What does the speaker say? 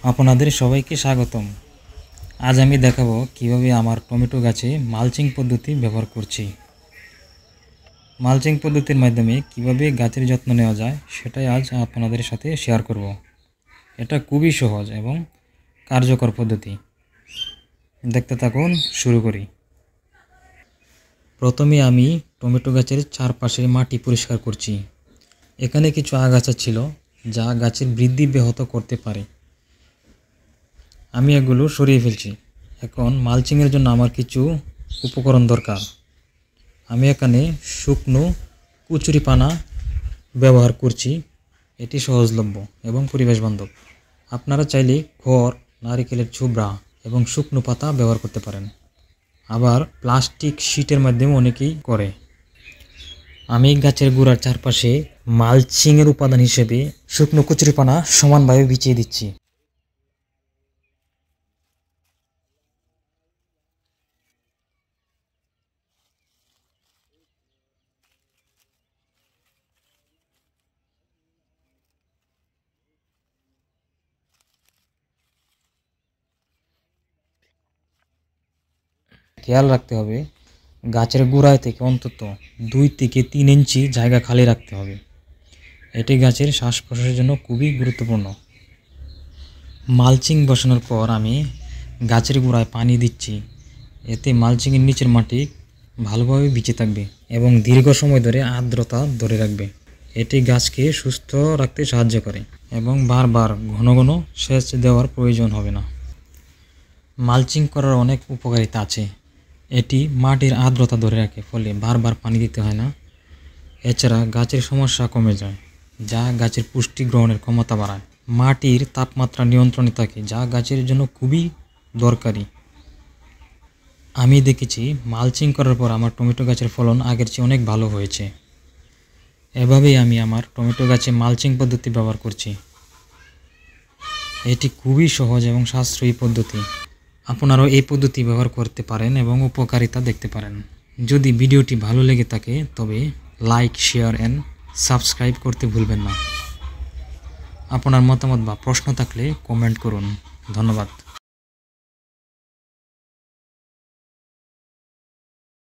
আপনাদের সবাইকে স্বাগতম। আজ আমি দেখাবো কিভাবে আমার টমেটো গাছে মালচিং পদ্ধতি ব্যবহার করছি। মালচিং পদ্ধতির মাধ্যমে কিভাবে গাছের যত্ন নেওয়া যায় সেটাই আজ আপনাদের সাথে শেয়ার করব। এটা খুবই সহজ এবং কার্যকর পদ্ধতি। দেখতে থাকুন, শুরু করি। প্রথমে আমি টমেটো গাছের চারপাশে মাটি পরিষ্কার করছি। এখানে কিছু আগাছা ছিল যা গাছের বৃদ্ধি ব্যাহত করতে পারে। আমি এগুলো সরিয়ে ফেলছি। এখন মালচিংয়ের জন্য আমার কিছু উপকরণ দরকার। আমি এখানে শুকনো কচুরিপানা ব্যবহার করছি। এটি সহজলভ্য এবং পরিবেশ বান্ধব। আপনারা চাইলে খড়, নারিকেলের ছোবড়া এবং শুকনো পাতা ব্যবহার করতে পারেন। আবার প্লাস্টিক শিটের মাধ্যমে অনেকেই করে। আমি গাছের গোড়ার চারপাশে মালচিংয়ের উপাদান হিসেবে শুকনো কচুরিপানা সমানভাবে বিছিয়ে দিচ্ছি। খেয়াল রাখতে হবে, গাছের গোড়ায় থেকে অন্তত 2 থেকে 3 ইঞ্চি জায়গা খালি রাখতে হবে। এটি গাছের শ্বাস প্রশ্বাসের জন্য খুবই গুরুত্বপূর্ণ। মালচিং বসানোর পর আমি গাছের গোড়ায় পানি দিচ্ছি। এতে মালচিংয়ের নিচের মাটি ভালোভাবে ভিজে থাকবে এবং দীর্ঘ সময় ধরে আর্দ্রতা ধরে রাখবে। এটি গাছকে সুস্থ রাখতে সাহায্য করে এবং বারবার ঘন ঘন সেচ দেওয়ার প্রয়োজন হবে না। মালচিং করার অনেক উপকারিতা আছে। এটি মাটির আর্দ্রতা ধরে রাখে, ফলে বারবার পানি দিতে হয় না। এছাড়া গাছের সমস্যা কমে যায়, যা গাছের পুষ্টি গ্রহণের ক্ষমতা বাড়ায়। মাটির তাপমাত্রা নিয়ন্ত্রণে থাকে, যা গাছের জন্য খুবই দরকারি। আমি দেখেছি মালচিং করার পর আমার টমেটো গাছের ফলন আগের চেয়ে অনেক ভালো হয়েছে। এভাবেই আমি আমার টমেটো গাছে মালচিং পদ্ধতি ব্যবহার করছি। এটি খুবই সহজ এবং সাশ্রয়ী পদ্ধতি। আপনারাও এই পদ্ধতি ব্যবহার করতে পারেন এবং উপকারিতা দেখতে পারেন। যদি ভিডিওটি ভালো লেগে থাকে তবে লাইক, শেয়ার অ্যান্ড সাবস্ক্রাইব করতে ভুলবেন না। আপনার মতামত বা প্রশ্ন থাকলে কমেন্ট করুন। ধন্যবাদ।